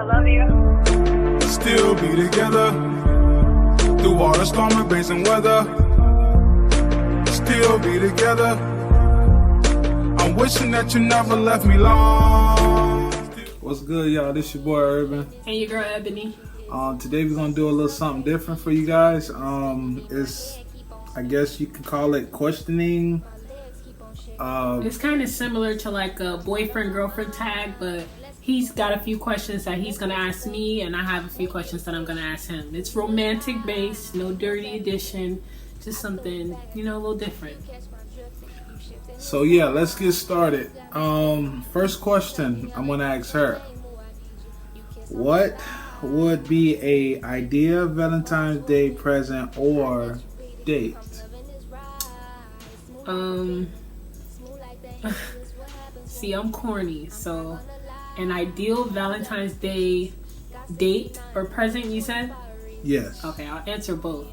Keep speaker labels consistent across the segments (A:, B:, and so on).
A: love you.
B: Still be together through all the storm and rain and weather. Still be together. I'm wishing that you never left me long. What's good, y'all? This your boy Urban.
C: And your girl Ebony.
B: Today we're gonna do a little something different for you guys. It's, I guess you could call it questioning.
C: It's kind of similar to like a boyfriend-girlfriend tag, but he's got a few questions that he's gonna ask me, and I have a few questions that I'm gonna ask him. It's romantic based, no dirty edition, just something, you know, a little different.
B: So yeah, let's get started. First question I'm gonna ask her. What would be a ideal Valentine's Day present or date?
C: See, I'm corny, so an ideal Valentine's Day date or present, you said?
B: Yes.
C: Okay, I'll answer both.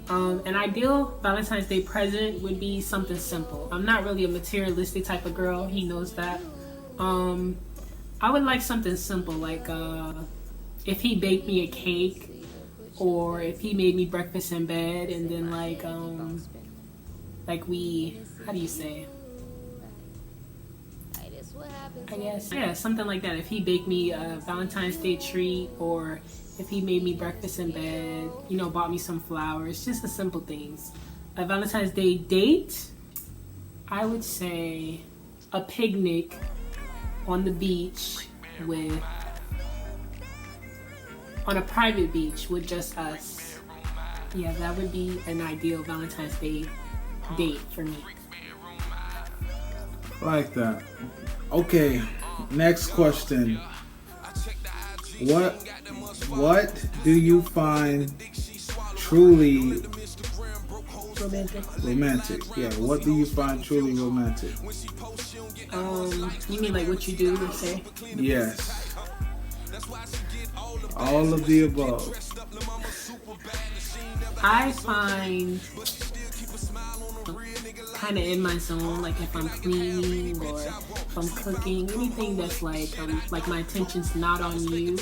C: An ideal Valentine's Day present would be something simple. I'm not really a materialistic type of girl. He knows that. I would like something simple, like if he baked me a cake, or if he made me breakfast in bed, and then like we, how do you say? I guess, yeah, something like that. If he baked me a Valentine's Day treat, or if he made me breakfast in bed, you know, bought me some flowers, just the simple things. A Valentine's Day date, I would say a picnic on the beach on a private beach with just us. Yeah, that would be an ideal Valentine's Day date for me.
B: Like that. Okay, next question. What do you find truly romantic? Yeah, what do you find truly romantic?
C: You mean like what you do or say?
B: Yes. All of the above.
C: I find kind of in my zone, like if I'm cleaning or if I'm cooking, anything that's like my attention's not on you.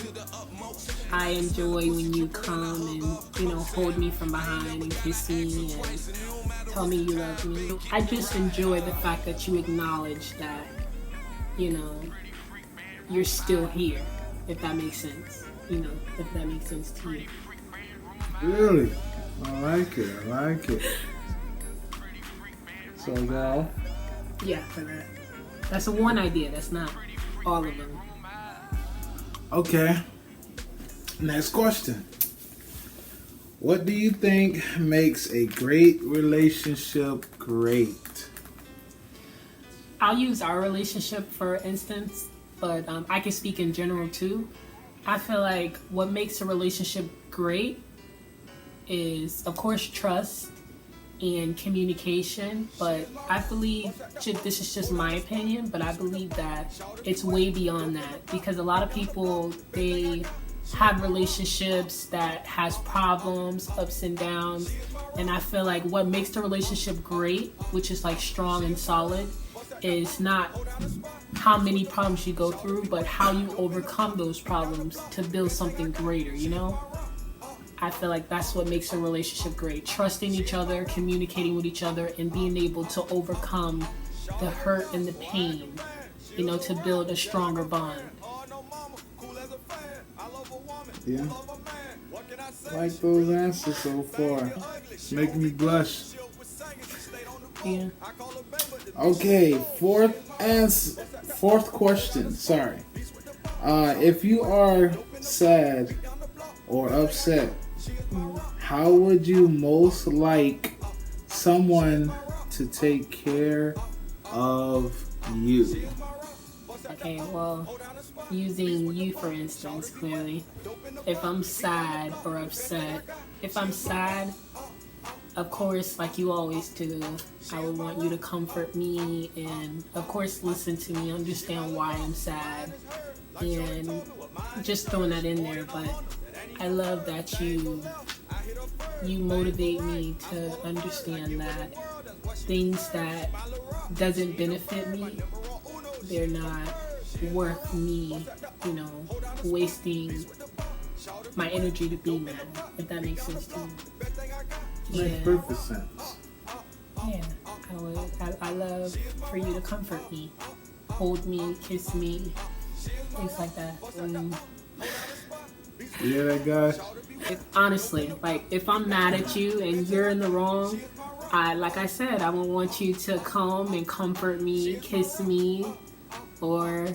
C: I enjoy when you come and, you know, hold me from behind and kiss me and tell me you love me. I just enjoy the fact that you acknowledge that, you know, you're still here, if that makes sense. You know, if that makes sense to you.
B: Really? I like it. So, y'all?
C: Yeah, for that. That's one idea. That's not all of them.
B: Okay. Next question. What do you think makes a great relationship great?
C: I'll use our relationship for instance, but I can speak in general too. I feel like what makes a relationship great is, of course, trust and communication, but I believe, this is just my opinion, but I believe that it's way beyond that, because a lot of people, they have relationships that has problems, ups and downs, and I feel like what makes the relationship great, which is like strong and solid, is not how many problems you go through, but how you overcome those problems to build something greater, you know? I feel like that's what makes a relationship great. Trusting each other, communicating with each other, and being able to overcome the hurt and the pain, you know, to build a stronger bond.
B: Yeah. Like those answers so far. It's making me blush.
C: Yeah.
B: Okay, fourth question. Sorry. If you are sad or upset, how would you most like someone to take care of you?
C: Okay, well, using you for instance, clearly, if I'm sad or upset, if I'm sad, of course, like you always do, I would want you to comfort me and, of course, listen to me, understand why I'm sad, and just throwing that in there. But I love that you motivate me to understand that things that doesn't benefit me, they're not worth me, you know, wasting my energy to be mad, if that makes sense to me.
B: Makes perfect sense.
C: Yeah, I love for you to comfort me, hold me, kiss me, things like that.
B: You hear that, guys?
C: Honestly, like if I'm mad at you and you're in the wrong, like I said, I would want you to come and comfort me, kiss me, or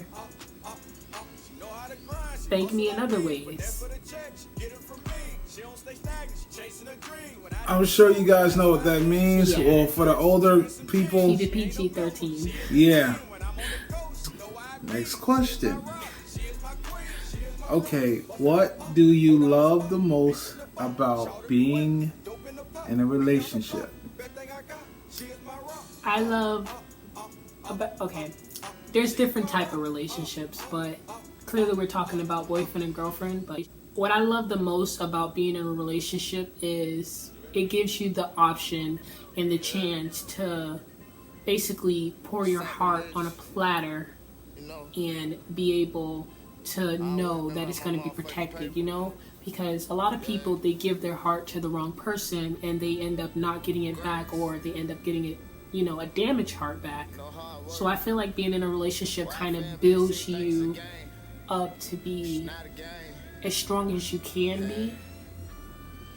C: thank me in other ways.
B: I'm sure you guys know what that means.
C: Yeah.
B: Well, for the older people,
C: Keep it PG-13.
B: yeah. Next question. Okay, what do you love the most about being in a relationship?
C: I love, okay, there's different type of relationships, but clearly we're talking about boyfriend and girlfriend. But what I love the most about being in a relationship is it gives you the option and the chance to basically pour your heart on a platter and be able to know that it's going to be protected, you know? Because a lot of people, they give their heart to the wrong person and they end up not getting it back, or they end up getting it, you know, a damaged heart back. So I feel like being in a relationship kind of builds you up to be as strong as you can be.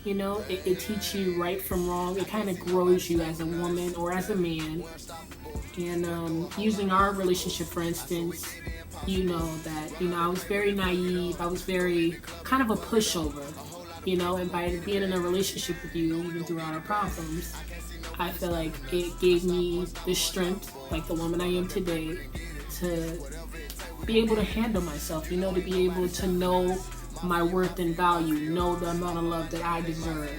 C: You know, it teaches you right from wrong. It kind of grows you as a woman or as a man. And using our relationship, for instance, you know that, you know, I was very naive. I was very kind of a pushover, you know, and by being in a relationship with you, even throughout our problems, I feel like it gave me the strength, like the woman I am today, to be able to handle myself, you know, to be able to know my worth and value, know the amount of love that I deserve,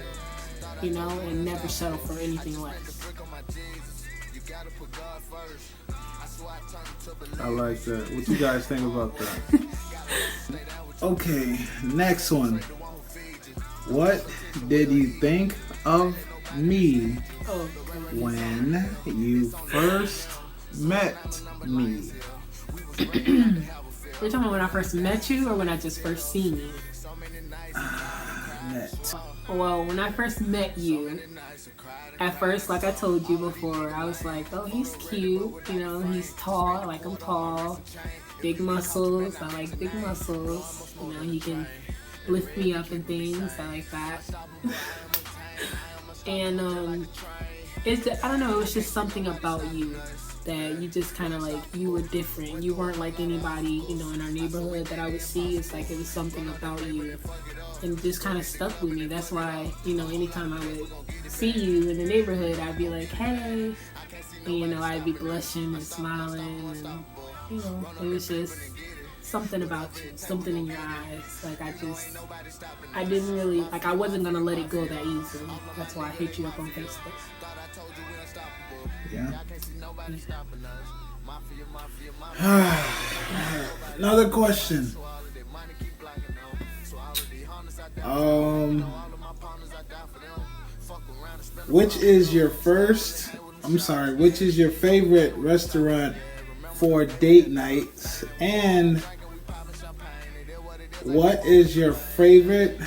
C: you know, and never settle for anything less.
B: I like that. What you guys think about that? Okay, next one. What did you think of me when you first met me?
C: We're talking about when I first met you or when I just first seen you?
B: Met.
C: Well, when I first met you, at first, like I told you before, I was like, oh, he's cute, you know, he's tall, like I'm tall, big muscles, I like big muscles, you know, he can lift me up and things, I like that. And it's just, I don't know, it was just something about you that you just kind of like, you were different. You weren't like anybody, you know, in our neighborhood that I would see. It's like it was something about you, and it just kind of stuck with me. That's why, you know, anytime I would see you in the neighborhood, I'd be like, hey, and, you know, I'd be blushing and smiling, and, you know, it was just something about you, something in your eyes. Like I didn't really, like I wasn't gonna let it go that easily. That's why I hit you up on Facebook.
B: Yeah. Another question. Which is your favorite restaurant for date nights? And what is your favorite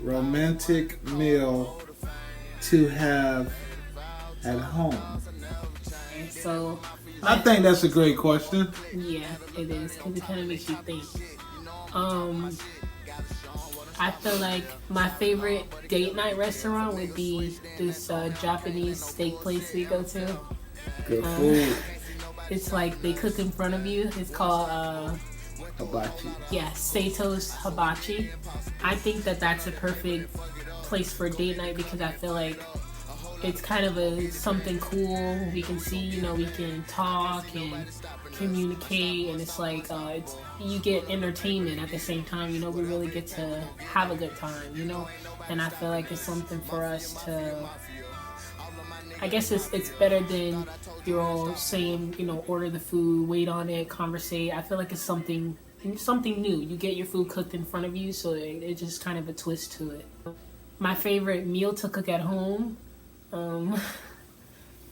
B: romantic meal to have at home?
C: So
B: I think that's a great question.
C: yeah, it is, because it kind of makes you think. I feel like my favorite date night restaurant would be this Japanese steak place we go to.
B: Good food.
C: It's like they cook in front of you. It's called
B: Hibachi.
C: yeah, Sato's Hibachi. I think that that's a perfect place for date night, because I feel like it's kind of something cool. We can see, you know, we can talk and communicate, and it's like you get entertainment at the same time. You know, we really get to have a good time, you know. And I feel like it's something for us to, I guess it's better than you're all saying, you know, order the food, wait on it, conversate. I feel like it's something new. You get your food cooked in front of you, so it's just kind of a twist to it. My favorite meal to cook at home,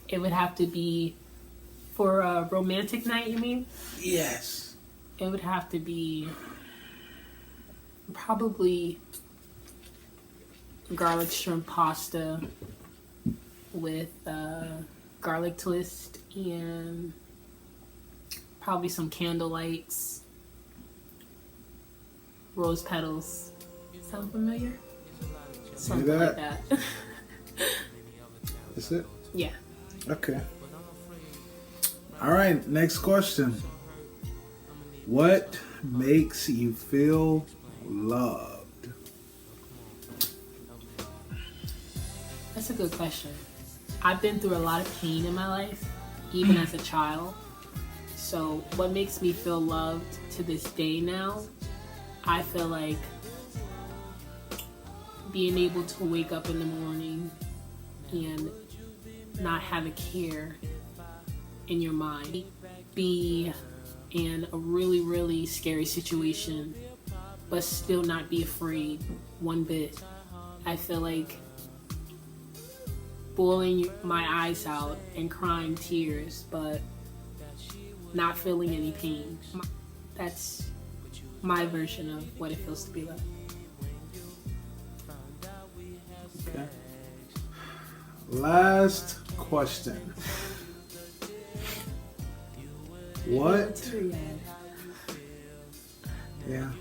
C: it would have to be for a romantic night, you mean?
B: Yes.
C: It would have to be Probably garlic shrimp pasta with garlic twist and probably some candle lights, rose petals. Sound familiar? Something like that.
B: That's it?
C: Yeah.
B: Okay. All right, next question. What makes you feel loved?
C: That's a good question. I've been through a lot of pain in my life, even as a child. So what makes me feel loved to this day now, I feel like being able to wake up in the morning and not have a care in your mind. Be in a really, really scary situation, but still not be afraid one bit. I feel like bawling my eyes out and crying tears, but not feeling any pain. That's my version of what it feels to be loved.
B: Okay. Last question. What? Yeah.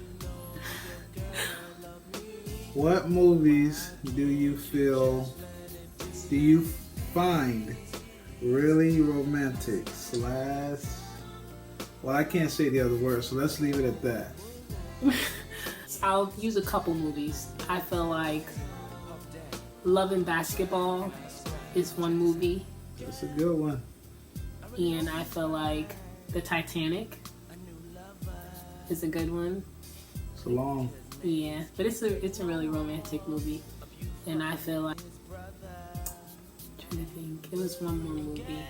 B: What movies do you find really romantic / well, I can't say the other word, so let's leave it at that.
C: I'll use a couple movies. I feel like Love and Basketball is one movie.
B: That's a good one.
C: And I feel like The Titanic is a good one.
B: It's a long.
C: Yeah, but it's a really romantic movie. And I feel like, I'm trying to think, it was one more movie.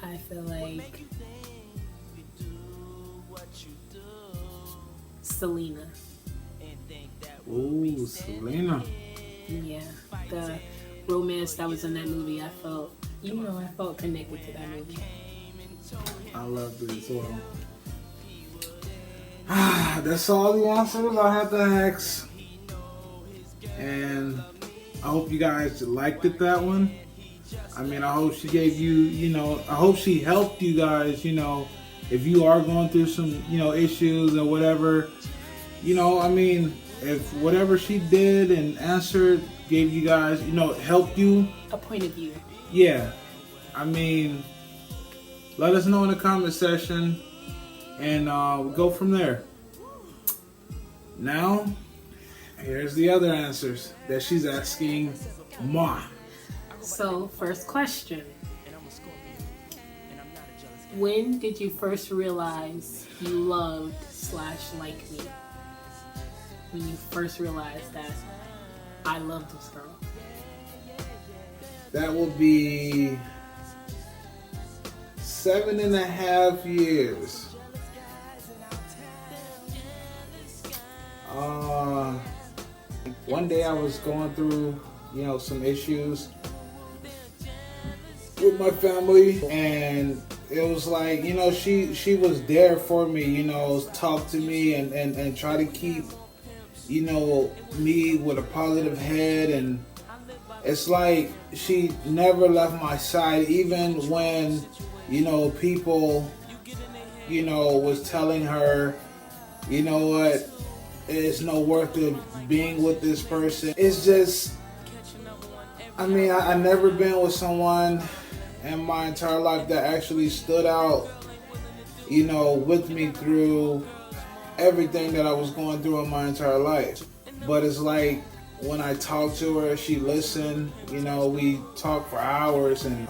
C: I feel like Selena.
B: Ooh, Selena.
C: Yeah, the romance that was in that movie, I felt connected to that movie.
B: I loved it as well. That's all the answers I had to ask. And I hope you guys liked it, that one. I mean, I hope she gave you, I hope she helped you guys, if you are going through some, issues or whatever. I mean, if whatever she did and answered gave you guys, helped you.
C: A point of view.
B: Yeah. I mean, let us know in the comment section and we'll go from there. Now, here's the other answers that she's asking moi.
C: So, first question. When did you first realize you loved / liked me? When you first realized that I love this girl?
B: That will be 7.5 years. One day I was going through, some issues with my family, and it was like, she was there for me, talk to me and try to keep, me with a positive head. And it's like she never left my side, even when, people, was telling her, you know what, it's no worth it being with this person. It's just, I mean, I never been with someone in my entire life that actually stood out, with me through everything that I was going through in my entire life. But it's like, when I talk to her, she listened, we talk for hours, and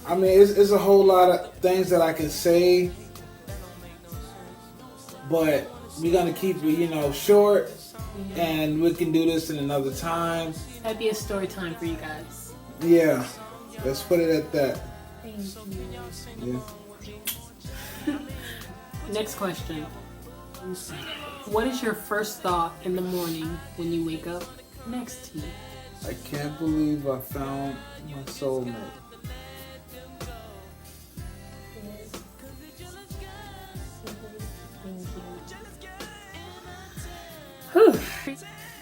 B: I mean, it's a whole lot of things that I can say, but we're gonna keep it, short, and we can do this in another time.
C: That'd be a story time for you guys.
B: Yeah, let's put it at that.
C: Thank you.
B: Yeah.
C: Next question. What is your first thought in the morning when you wake up next to you?
B: I can't believe I found my soulmate.
C: Whew.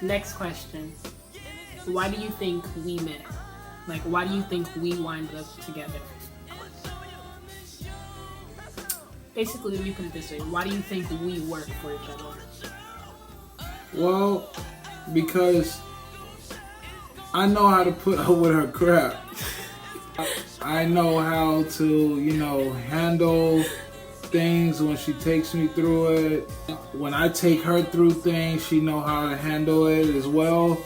C: Next question. Why do you think we met? Like, why do you think we wind up together? Basically, let me put it this way. Why do you think we work for each other?
B: Well, because I know how to put up with her crap. I know how to, handle things when she takes me through it. When I take her through things, she know how to handle it as well.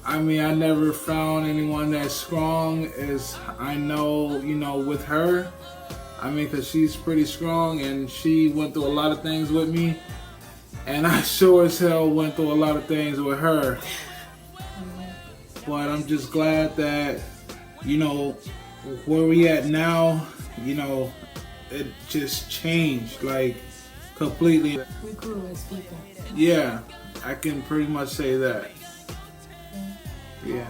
B: I mean, I never found anyone that's strong as I know, with her. I mean, because she's pretty strong and she went through a lot of things with me. And I sure as hell went through a lot of things with her. But I'm just glad that, where we at now, it just changed, like, completely.
C: We grew as people.
B: Yeah, I can pretty much say that. Yeah.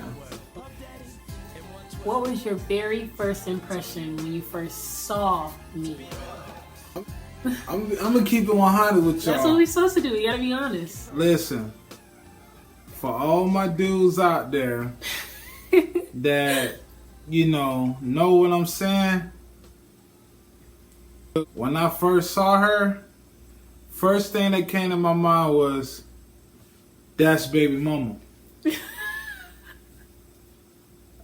C: What was your very first impression when you first saw me?
B: I'm gonna keep it 100 with y'all.
C: That's what we're supposed to do. You gotta be honest.
B: Listen, for all my dudes out there that, know what I'm saying, when I first saw her, first thing that came to my mind was, that's baby mama.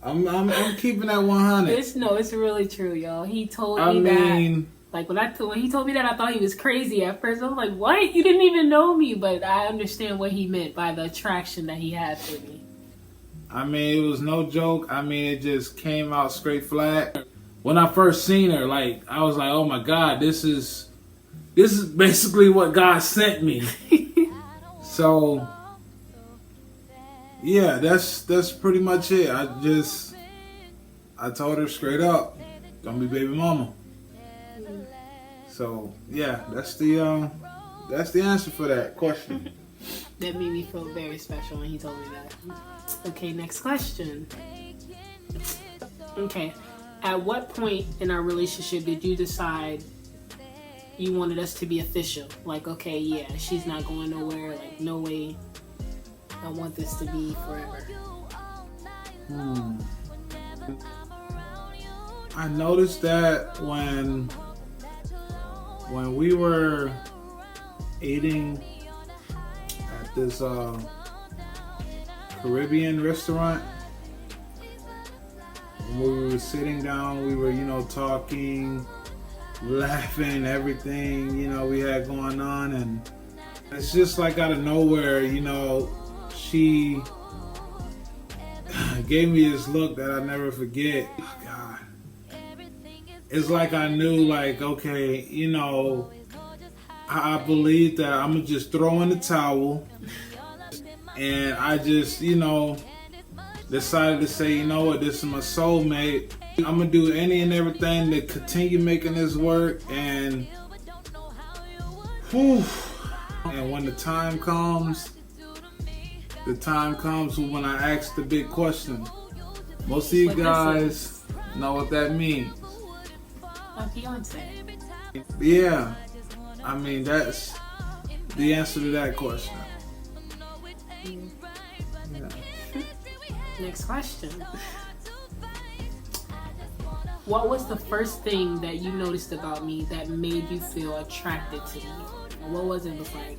B: I'm keeping that 100.
C: It's really true, y'all. He told me that. Like, when he told me that, I thought he was crazy at first. I was like, what? You didn't even know me. But I understand what he meant by the attraction that he had for me.
B: I mean, it was no joke. I mean, it just came out straight flat. When I first seen her, like, I was like, oh my God, this is basically what God sent me. So, yeah, that's pretty much it. I told her straight up, don't be baby mama. So yeah, that's the answer for that question.
C: That made me feel very special when he told me that. Okay, next question. Okay, at what point in our relationship did you decide you wanted us to be official? Like, okay, yeah, she's not going nowhere. Like, no way. I want this to be forever.
B: I noticed that when we were eating at this Caribbean restaurant, when we were sitting down, we were, talking, laughing, everything, we had going on, and it's just like out of nowhere, she gave me this look that I never forget. Oh, God. It's like I knew, like, okay, I believe that I'm going to just throw in the towel. And I just, decided to say, you know what, this is my soulmate. I'm going to do any and everything to continue making this work. And, whew, and when the time comes when I ask the big question. Most of you guys know what that means.
C: My fiance.
B: Yeah, I mean, that's the answer to that question. Yeah.
C: Next question. What was the first thing that you noticed about me that made you feel attracted to me? What was it? Was like,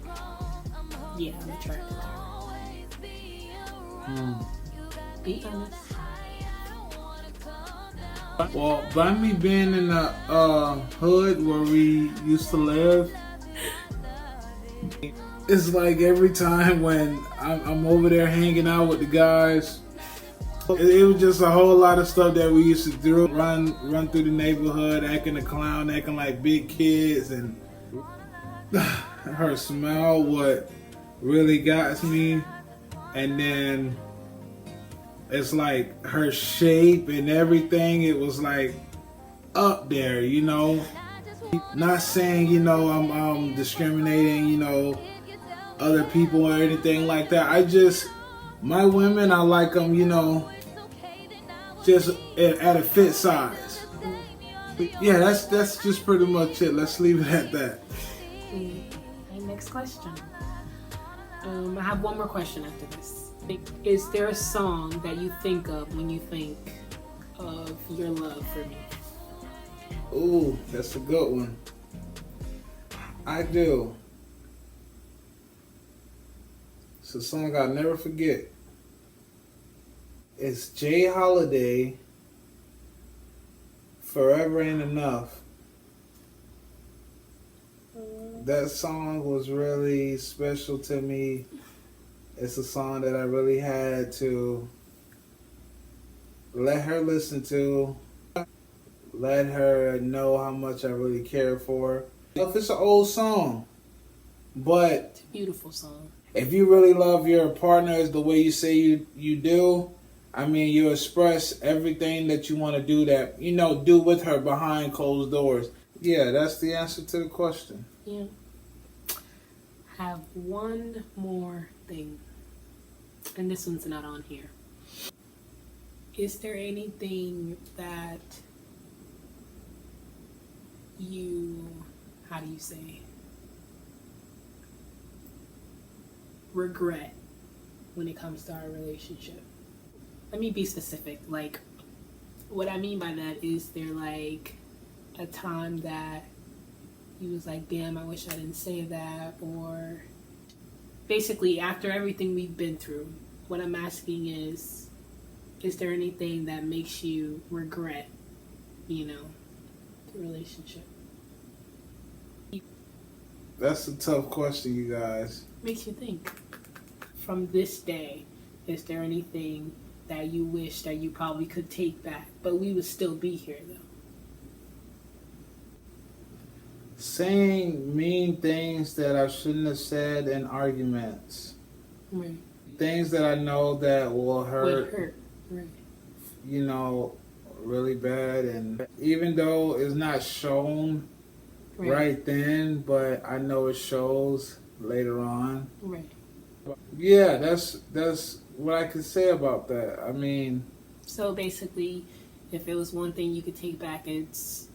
C: yeah, I'm attracted to her. Be honest.
B: Well, by me being in the hood where we used to live, it's like every time when I'm over there hanging out with the guys, it was just a whole lot of stuff that we used to do. Run through the neighborhood, acting a clown, acting like big kids, and her smile, what really got me. And then it's like her shape and everything, it was like up there, Not saying, I'm discriminating, other people or anything like that. My women, I like them, just at a fit size. But yeah, that's just pretty much it. Let's leave it at that.
C: Okay, next question. I have one more question after this. Is there a song that you think of when you think of your love for me?
B: Ooh, that's a good one. I do. It's a song I'll never forget. It's Jay Holiday, Forever Ain't Enough. That song was really special to me. It's a song that I really had to let her listen to, let her know how much I really care for her. If it's an old song, but
C: It's a beautiful song.
B: if you really love your partners the way you say you do, I mean, you express everything that you want to do that, do with her behind closed doors. Yeah, that's the answer to the question.
C: Yeah. Have one more thing, and this one's not on here. Is there anything that you, how do you say, regret when it comes to our relationship? Let me be specific. Like, what I mean by that is there like a time that you was like, damn, I wish I didn't say that, or basically after everything we've been through, what I'm asking is there anything that makes you regret, the relationship?
B: That's a tough question, you guys.
C: Makes you think. From this day, is there anything that you wish that you probably could take back, but we would still be here though?
B: Saying mean things that I shouldn't have said in arguments.
C: Right.
B: Things that I know that will hurt.
C: Would hurt. Right.
B: Really bad. And even though it's not shown right then, but I know it shows later on.
C: Right.
B: Yeah, that's what I could say about that. I mean,
C: so basically, if it was one thing you could take back, it's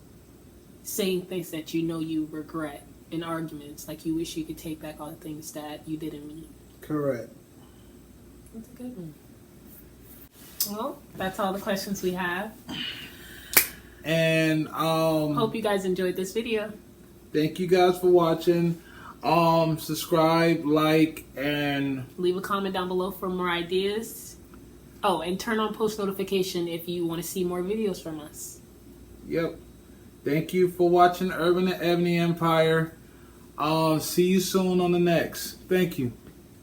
C: saying things that you regret in arguments, like you wish you could take back all the things that you didn't mean.
B: Correct.
C: That's a good one. Well, that's all the questions we have.
B: And
C: hope you guys enjoyed this video.
B: Thank you guys for watching. Subscribe, like, and
C: leave a comment down below for more ideas. Oh, and turn on post notification if you want to see more videos from us.
B: Yep. Thank you for watching Urban and Ebony Empire. See you soon on the next. Thank you.